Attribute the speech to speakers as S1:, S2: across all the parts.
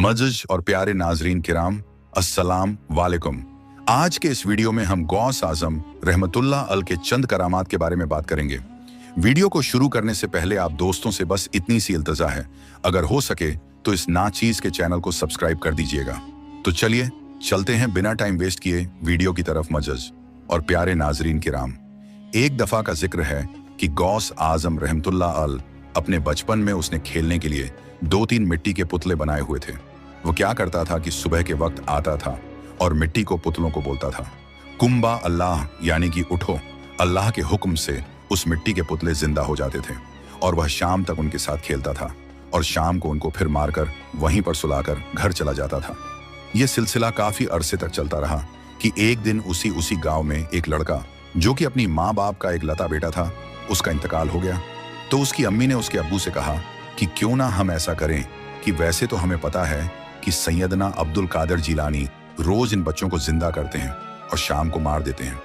S1: मज़ज और प्यारे नाजरीन किराम, अस्सलाम वालेकुम। आज के इस वीडियो में हम गौस आजम रहमतुल्लाह अल के चंद करामात के बारे में बात करेंगे। वीडियो को शुरू करने से पहले आप दोस्तों से बस इतनी सी इल्तजा है, अगर हो सके तो इस नाचीज के चैनल को सब्सक्राइब कर दीजिएगा। तो चलिए चलते हैं बिना टाइम वेस्ट किए वीडियो की तरफ। मज़ज और प्यारे नाजरीन किराम, एक दफा का जिक्र है कि गौस आजम रहमतुल्लाह अल अपने बचपन में उसने खेलने के लिए 2-3 मिट्टी के पुतले बनाए हुए थे। वो क्या करता था कि सुबह के वक्त आता था और मिट्टी को पुतलों को बोलता था, कुंबा अल्लाह, यानी कि उठो। अल्लाह के हुक्म से उस मिट्टी के पुतले जिंदा हो जाते थे और वह शाम तक उनके साथ खेलता था और शाम को उनको फिर मारकर वहीं पर सुलाकर घर चला जाता था। यह सिलसिला काफी अरसे तक चलता रहा कि एक दिन उसी गांव में एक लड़का, जो कि अपनी माँ बाप का एक लता बेटा था, उसका इंतकाल हो गया। तो उसकी अम्मी ने उसके अब्बू से कहा कि क्यों ना हम ऐसा करें कि वैसे तो हमें पता है कि सैयदना अब्दुल कादिर जिलानी रोज इन बच्चों को जिंदा करते हैं और शाम को मार देते हैं।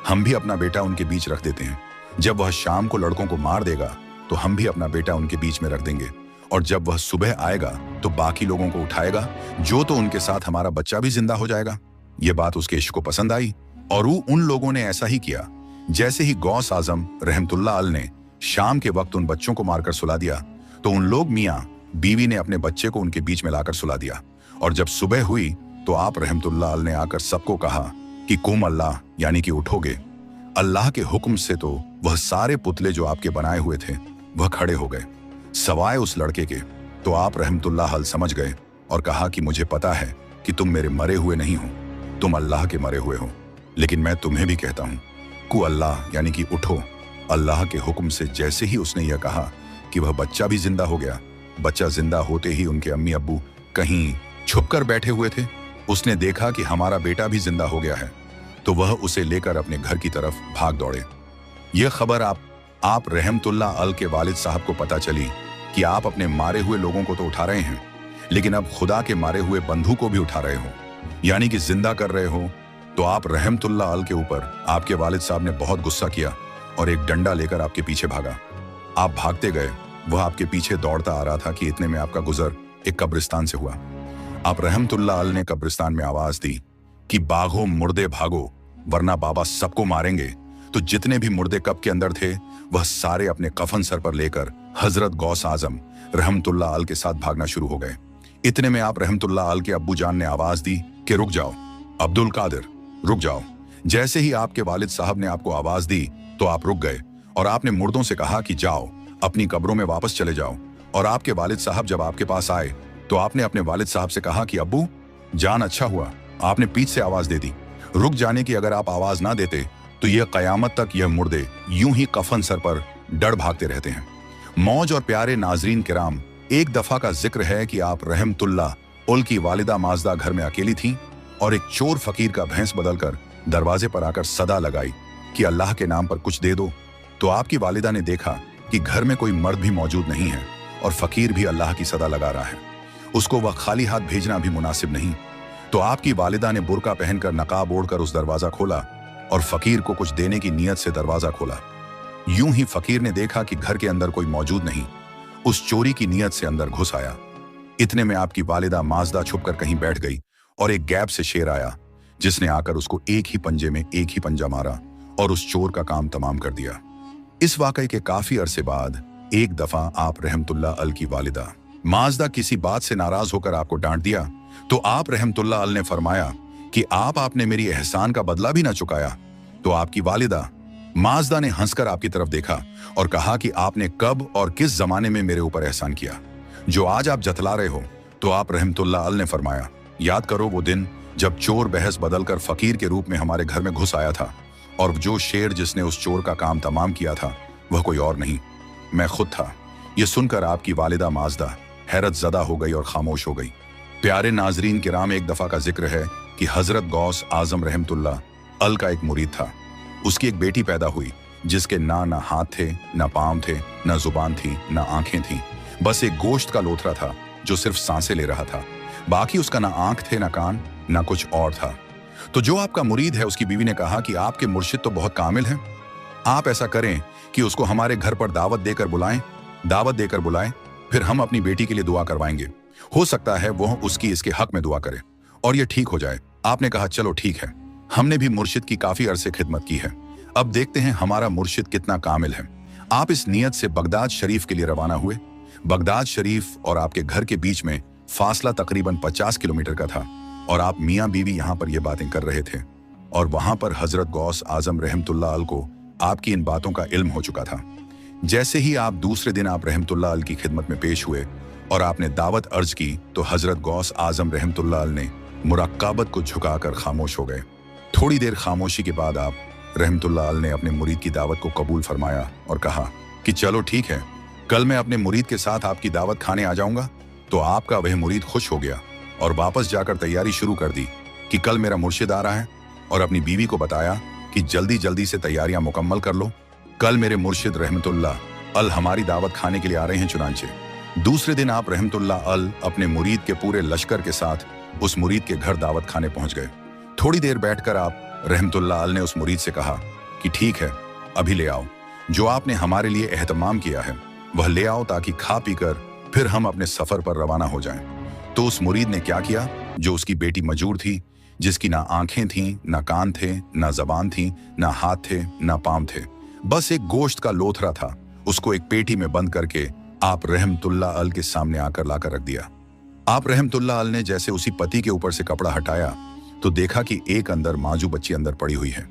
S1: हम भी अपना बेटा उनके बीच रख देते हैं। जब वह शाम को लड़कों को मार देगा तो हम भी अपना बेटा उनके बीच में रख देंगे, और जब वह सुबह आएगा तो बाकी लोगों को उठाएगा, जो तो उनके साथ हमारा बच्चा भी जिंदा हो जाएगा। ये बात उसके इश्क को पसंद आई और उन लोगों ने ऐसा ही किया। जैसे ही गौस आजम रहमतुल्लाह अल ने शाम के वक्त उन बच्चों को मारकर सुला दिया, तो उन लोग मियाँ बीवी ने अपने बच्चे को उनके बीच में लाकर सुला दिया। और जब सुबह हुई तो आप रहमतुल्लाह अल ने आकर सबको कहा कि कुम अल्लाह, यानी कि उठोगे। अल्लाह के हुक्म से तो वह सारे पुतले जो आपके बनाए हुए थे वह खड़े हो गए, सवाए उस लड़के के। तो आप रहमतुल्लाह अल समझ गए और कहा कि मुझे पता है कि तुम मेरे मरे हुए नहीं हो, तुम अल्लाह के मरे हुए हो, लेकिन मैं तुम्हें भी कहता हूँ कु अल्लाह, यानी कि उठो। अल्लाह के हुक्म से जैसे ही उसने यह कहा कि वह बच्चा भी जिंदा हो गया। बच्चा जिंदा होते ही उनके अम्मी अब्बू कहीं छुपकर बैठे हुए थे। उसने देखा कि हमारा बेटा भी जिंदा हो गया है, तो वह उसे लेकर अपने घर की तरफ भाग दौड़े। यह खबर आप रहमतुल्लाह अल के वालिद साहब को पता चली कि आप अपने मारे हुए लोगों को तो उठा रहे हैं, लेकिन अब खुदा के मारे हुए बंधु को भी उठा रहे हो, यानी कि जिंदा कर रहे हो। तो आप रहमतुल्लाह अल के ऊपर आपके वालिद साहब ने बहुत गुस्सा किया और एक डंडा लेकर आपके पीछे भागा। आप भागते गए, वह आपके पीछे दौड़ता आ रहा था कि इतने में आपका गुजर एक कब्रिस्तान से हुआ। आप रहमतुल्लाह अल ने कब्रिस्तान में आवाज दी कि बाघो मुर्दे भागो, वरना बाबा सबको मारेंगे। तो जितने भी मुर्दे कब्र के अंदर थे वह सारे अपने कफन सर पर लेकर हजरत गौस आजम रहमतुल्लाह अल के साथ भागना शुरू हो गए। इतने में आप रहमतुल्लाह अल के अब्बू जान ने आवाज दी कि रुक जाओ अब्दुल कादिर, रुक जाओ। जैसे ही आपके वालिद साहब ने आपको आवाज दी तो आप रुक गए और आपने मुर्दों से कहा कि जाओ अपनी कब्रों में वापस चले जाओ। और आपके वालिद साहब जब आपके पास आए तो आपने अपने वालिद साहब से कहा कि अब्बू जान, अच्छा हुआ आपने पीछ से आवाज दे दी। रुक जाने की अगर आप आवाज ना देते तो यह कयामत तक यह मुर्दे यूं ही कफन सर पर डर भागते रहते हैं। मौज और प्यारे नाजरीन किराम, एक दफा का जिक्र है कि आप रहमतुल्लाह अल की वालिदा माजदा घर में अकेली थी और एक चोर फकीर का भैंस बदलकर दरवाजे पर आकर सदा लगाई कि अल्लाह के नाम पर कुछ दे दो। तो आपकी वालिदा ने देखा कि घर में कोई मर्द भी मौजूद नहीं है और फकीर भी अल्लाह की सदा लगा रहा है, उसको वह खाली हाथ भेजना भी मुनासिब नहीं। तो आपकी वालिदा ने बुर्का पहनकर नकाब ओढ़कर उस दरवाजा खोला और फकीर को कुछ देने की नीयत से दरवाजा खोला। यूं ही फकीर ने देखा कि घर के अंदर कोई मौजूद नहीं, उस चोरी की नीयत से अंदर घुस आया। इतने में आपकी वालिदा माजदा छुपकर कहीं बैठ गई और एक गैप से शेर आया, जिसने आकर उसको एक ही पंजे में एक ही पंजा मारा और उस चोर का काम तमाम कर दिया। इस वाकई के काफी अरसे बाद एक दफा आप रहमतुल्लाह अल की वालिदा माजदा किसी बात से नाराज होकर आपको डांट दिया, तो आप रहमतुल्लाह अल ने फरमाया कि आपने मेरी एहसान का बदला भी ना चुकाया। तो आपकी वालिदा माजदा ने हंसकर आपकी तरफ देखा और कहा कि आपने कब और किस जमाने में मेरे ऊपर एहसान किया जो आज आप जतला रहे हो। तो आप रहमतुल्लाह अल ने फरमाया, याद करो वो दिन जब चोर बहस बदलकर फकीर के रूप में हमारे घर में घुस आया था, और जो शेर जिसने उस चोर का काम तमाम किया था वह कोई और नहीं, मैं खुद था। यह सुनकर आपकी वालिदा माजदा हैरत ज़दा हो गई और खामोश हो गई। प्यारे नाजरीन किराम, एक दफा का जिक्र है कि हजरत गौस आजम रहमतुल्लाह अल का एक मुरीद था। उसकी एक बेटी पैदा हुई जिसके ना हाथ थे, ना पाँव थे, ना जुबान थी, ना आंखें थी, बस एक गोश्त का लोथरा था जो सिर्फ सांसें ले रहा था। बाकी उसका ना आंख थे, ना कान, ना कुछ और था। तो जो आपका मुरीद है उसकी बीवी ने कहा कि आपके मुर्शिद तो बहुत कामिल हैं, आप ऐसा करें कि उसको हमारे घर पर दावत देकर बुलाएं, फिर हम अपनी बेटी के लिए दुआ करवाएंगे। हो सकता है वो उसकी इसके हक में दुआ करे और ये ठीक हो जाए। आपने कहा चलो ठीक है, हमने भी मुर्शिद की काफी अरसे खिदमत की है, अब देखते हैं हमारा मुर्शिद कितना कामिल है। आप इस नियत से बगदाद शरीफ के लिए रवाना हुए। बगदाद शरीफ और आपके घर के बीच में फासला तकरीबन 50 किलोमीटर का था और आप मियाँ बीवी यहाँ पर ये बातें कर रहे थे और वहां पर हजरत गौस आजम रहमतुल्लाह अल को आपकी इन बातों का इल्म हो चुका था। जैसे ही आप दूसरे दिन आप रहमतुल्लाह अल की खिदमत में पेश हुए और आपने दावत अर्ज की तो हजरत गौस आजम रहमतुल्लाह अल ने मुराकाबत को झुकाकर खामोश हो गए। थोड़ी देर खामोशी के बाद आप रहमतुल्लाह अल ने अपने मुरीद की दावत को कबूल फरमाया और कहा कि चलो ठीक है, कल मैं अपने मुरीद के साथ आपकी दावत खाने आ जाऊंगा। तो आपका वह मुरीद खुश हो गया और वापस जाकर तैयारी शुरू कर दी कि कल मेरा मुर्शिद आ रहा है और अपनी बीवी को बताया कि जल्दी जल्दी से तैयारियां मुकम्मल कर लो, कल मेरे मुर्शिद रहमतुल्लाह अल हमारी दावत खाने के लिए आ रहे हैं। चुनांचे दूसरे दिन आप रहमतुल्लाह अल अपने मुरीद के पूरे लश्कर के साथ उस मुरीद के घर दावत खाने पहुंच गए। थोड़ी देर बैठकर आप रहमतुल्लाह अल ने उस मुरीद से कहा कि ठीक है, अभी ले आओ, जो आपने हमारे लिए एहतमाम किया है वह ले आओ ताकि खा पीकर फिर हम अपने सफर पर रवाना हो जाएं। तो उस मुरीद ने क्या किया, जो उसकी बेटी मजूर थी, जिसकी ना आंखें थीं, ना कान थे, ना जबान थी, ना हाथ थे, ना पांव थे, बस एक गोश्त का लोथरा था, उसको एक पेटी में बंद करके आप रहमतुल्लाह अल के सामने आकर लाकर रख दिया। आप रहमतुल्लाह अल ने जैसे उसी पति के ऊपर से कपड़ा हटाया तो देखा कि एक अंदर माजू बच्ची अंदर पड़ी हुई है।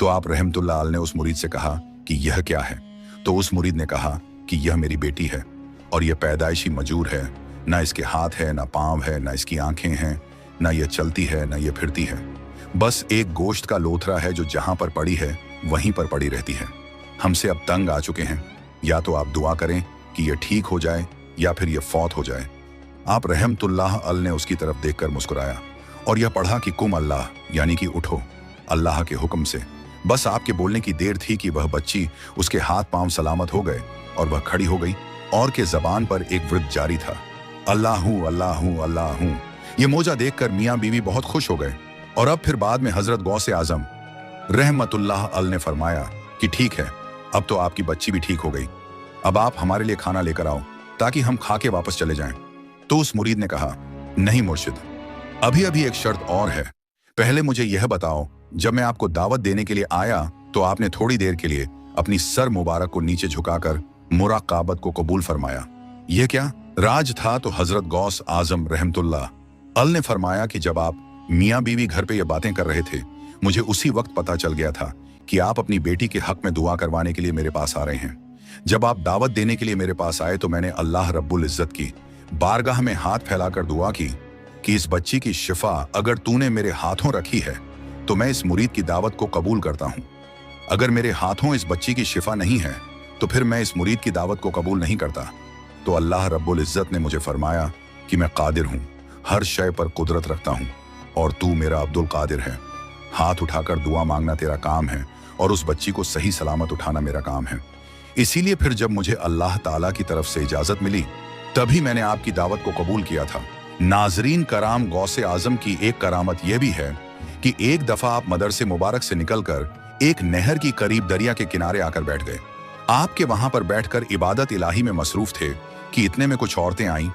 S1: तो आप रहमतुल्लाह अल ने उस मुरीद से कहा कि यह क्या है। तो उस मुरीद ने कहा कि यह मेरी बेटी है और यह पैदाइशी मजूर है, ना इसके हाथ है, ना पांव है, ना इसकी आंखें हैं, ना यह चलती है, ना यह फिरती है, बस एक गोश्त का लोथरा है जो जहां पर पड़ी है वहीं पर पड़ी रहती है। हमसे अब तंग आ चुके हैं, या तो आप दुआ करें कि यह ठीक हो जाए या फिर यह फौत हो जाए। आप रहमतुल्लाह अल ने उसकी तरफ देखकर मुस्कुराया और यह पढ़ा कि कुम अल्लाह, यानी कि उठो अल्लाह के हुक्म से। बस आपके बोलने की देर थी कि वह बच्ची उसके हाथ पांव सलामत हो गए और वह खड़ी हो गई और के जबान पर एक वृत्त जारी था, अल्लाह हूँ अल्लाह हूँ अल्लाह हूँ। ये मोजा देखकर मियाँ बीवी बहुत खुश हो गए और अब फिर बाद में हजरत गौसे आजम रहमतुल्लाह अल ने फरमाया कि ठीक है, अब तो आपकी बच्ची भी ठीक हो गई, अब आप हमारे लिए खाना लेकर आओ ताकि हम खा के वापस चले जाएं। तो उस मुरीद ने कहा नहीं मुर्शिद, अभी अभी एक शर्त और है, पहले मुझे यह बताओ, जब मैं आपको दावत देने के लिए आया तो आपने थोड़ी देर के लिए अपनी सर मुबारक को नीचे झुकाकर मुराकाबत को कबूल फरमाया, यह क्या राज था? तो हजरत गौस आजम रहमतुल्लाह अल ने फरमाया कि जब आप मियाँ बीवी घर पे ये बातें कर रहे थे, मुझे उसी वक्त पता चल गया था कि आप अपनी बेटी के हक में दुआ करवाने के लिए मेरे पास आ रहे हैं। जब आप दावत देने के लिए मेरे पास आए तो मैंने अल्लाह रब्बुल इज्जत की बारगाह में हाथ फैलाकर दुआ की कि इस बच्ची की शिफा अगर तूने मेरे हाथों रखी है तो मैं इस मुरीद की दावत को कबूल करता हूँ, अगर मेरे हाथों इस बच्ची की शिफा नहीं है तो फिर मैं इस मुरीद की दावत को कबूल नहीं करता। तो अल्लाह रब्बुल इज्जत ने मुझे फरमाया कि मैं कादिर हूँ, हर शय पर कुदरत रखता हूँ और तू मेरा अब्दुल कादिर है। हाथ उठाकर दुआ मांगना तेरा काम है और उस बच्ची को सही सलामत उठाना मेरा काम है। इसीलिए फिर जब मुझे अल्लाह ताला की तरफ से इजाजत मिली तभी मैंने आपकी दावत को कबूल किया था। नाजरीन कराम, गौसे आजम की एक करामत यह भी है कि एक दफा आप मदरसे मुबारक से निकलकर एक नहर की करीब दरिया के किनारे आकर बैठ गए। आपके वहां पर बैठकर इबादत इलाही में मसरूफ थे कि इतने में कुछ औरतें आईं।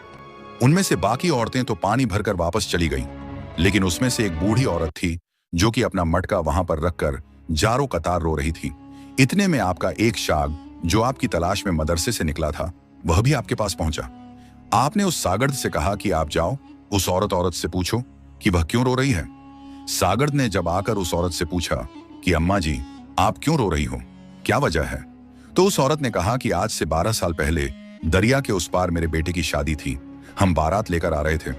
S1: उनमें से बाकी औरतें तो पानी भरकर वापस चली गईं, लेकिन उसमें से एक बूढ़ी औरत थी जो कि अपना मटका वहां पर रखकर जारो कतार रो रही थी। इतने में आपका एक शाग जो आपकी तलाश में मदरसे से निकला था वह भी आपके पास पहुंचा। आपने उस सागर्द से कहा कि आप जाओ उस औरत से पूछो कि वह क्यों रो रही है। सागर्द ने जब आकर उस औरत से पूछा कि अम्मा जी आप क्यों रो रही हो, क्या वजह है, तो उस औरत ने कहा कि आज से 12 साल पहले दरिया के उस पार मेरे बेटे की शादी थी। हम बारात लेकर आ रहे थे।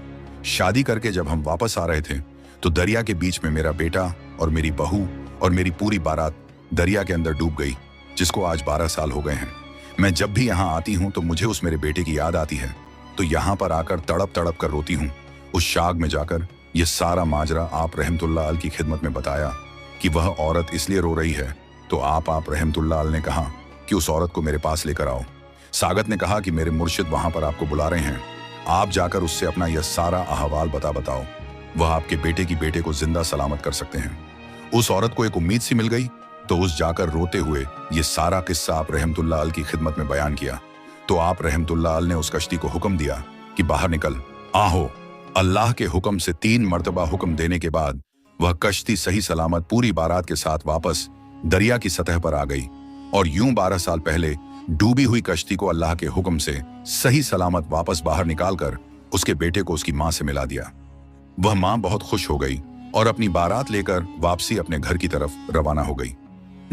S1: शादी करके जब हम वापस आ रहे थे तो दरिया के बीच में मेरा बेटा और मेरी बहू और मेरी पूरी बारात दरिया के अंदर डूब गई, जिसको आज 12 साल हो गए हैं। मैं जब भी यहाँ आती हूँ तो मुझे उस मेरे बेटे की याद आती है, तो यहाँ पर आकर तड़प तड़प कर रोती हूँ। उस शाग में जाकर ये सारा माजरा आप रहमतुल्लाह अल की खिदमत में बताया कि वह औरत इसलिए रो रही है। तो आप रहमतुल्लाह अल ने कहा कि उस औरत को मेरे पास लेकर आओ। सागत ने कहा कि मेरे मुर्शिद वहां पर आपको बुला रहे हैं, आप जाकर उससे अपना यह सारा अहवाल बताओ, वह आपके बेटे की बेटे को जिंदा सलामत कर सकते हैं। उस औरत को एक उम्मीद सी मिल गई, तो उस जाकर रोते हुए ये सारा किस्सा आप रहमतुल्लाह अल की खिदमत में बयान किया। तो आप रहमतुल्लाह अल ने उस कश्ती को हुक्म दिया कि बाहर निकल आहो। अल्लाह के हुक्म से 3 मर्तबा हुक्म देने के बाद वह कश्ती सही सलामत पूरी बारात के साथ वापस दरिया की सतह पर आ गई और यूं 12 साल पहले डूबी हुई कश्ती को अल्लाह के हुक्म से सही सलामत वापस बाहर निकालकर उसके बेटे को उसकी मां से मिला दिया। वह मां बहुत खुश हो गई और अपनी बारात लेकर वापसी अपने घर की तरफ रवाना हो गई।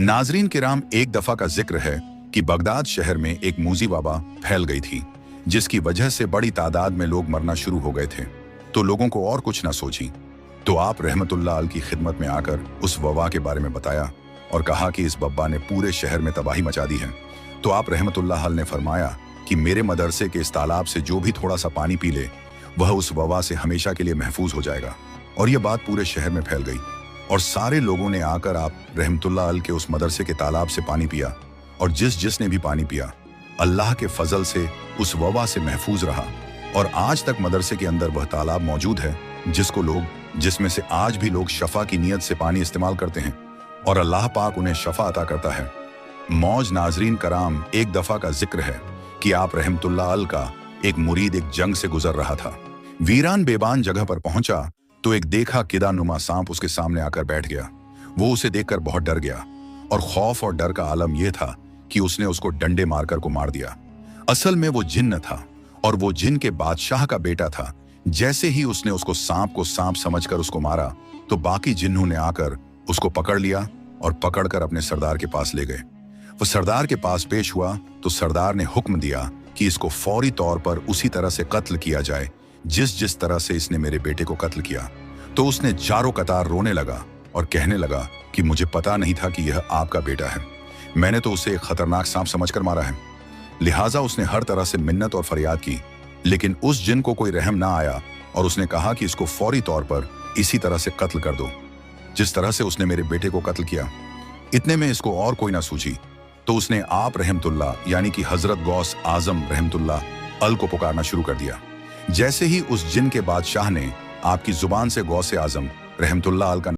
S1: नाजरीन किराम, एक दफा का जिक्र है कि बगदाद शहर में एक मूजी वबा फैल गई थी, जिसकी वजह से बड़ी तादाद में लोग मरना शुरू हो गए थे। तो लोगों को और कुछ ना सोची तो आप रहमतुल्लाह अल की खिदमत में आकर उस वबा के बारे में बताया और कहा कि इस वबा ने पूरे शहर में तबाही मचा दी है। तो आप रहमतुल्लाह अल ने फरमाया कि मेरे मदरसे के इस तालाब से जो भी थोड़ा सा पानी पी ले वह उस वबा से हमेशा के लिए महफूज हो जाएगा। और यह बात पूरे शहर में फैल गई और सारे लोगों ने आकर आप रहमतुल्लाह अल के उस मदरसे के तालाब से पानी पिया और जिसने भी पानी पिया अल्लाह के फजल से उस वबा से महफूज रहा। और आज तक मदरसे के अंदर वह तालाब मौजूद है जिसमें से आज भी लोग शफा की नीयत से पानी इस्तेमाल करते हैं और अल्लाह पाक उन्हें शफा अता करता है। मौज नाजरीन कराम, एक दफा का जिक्र है कि आप रहमतुल्लाह अल का एक मुरीद एक जंग से गुजर रहा था। वीरान बेबान जगह पर पहुंचा तो एक देखा किदा नुमा सांप उसके सामने आकर बैठ गया। वो उसे देखकर बहुत डर गया और खौफ और डर का आलम यह था कि उसने उसको डंडे मारकर को मार दिया। असल में वो जिन्न था और वो जिन के बादशाह का बेटा था। जैसे ही उसने उसको सांप को सांप समझकर उसको मारा तो बाकी जिन्नों ने आकर उसको पकड़ लिया और पकड़कर अपने सरदार के पास ले गए। वो सरदार के पास पेश हुआ तो सरदार ने हुक्म दिया कि इसको फौरी तौर पर उसी तरह से कत्ल किया जाए जिस तरह से इसने मेरे बेटे को कत्ल किया। तो उसने जारो कतार रोने लगा और कहने लगा कि मुझे पता नहीं था कि यह आपका बेटा है, मैंने तो उसे एक खतरनाक सांप समझकर मारा है। लिहाजा उसने हर तरह से मिन्नत और फरियाद की, लेकिन उस जिन को कोई रहम ना आया और उसने कहा कि इसको फौरी तौर पर इसी तरह से कत्ल कर दो जिस तरह से उसने मेरे बेटे को कत्ल किया। इतने में इसको और कोई ना सूझी तो उसने आप रहमतुल्लाह यानी कि हजरत गौस आजम रहमतुल्लाह अल को पुकारना शुरू कर दिया। जैसे ही उस जिन के बादशाह ने आपकी जुबान से गौसे आजम रहमतुल्लाह अल का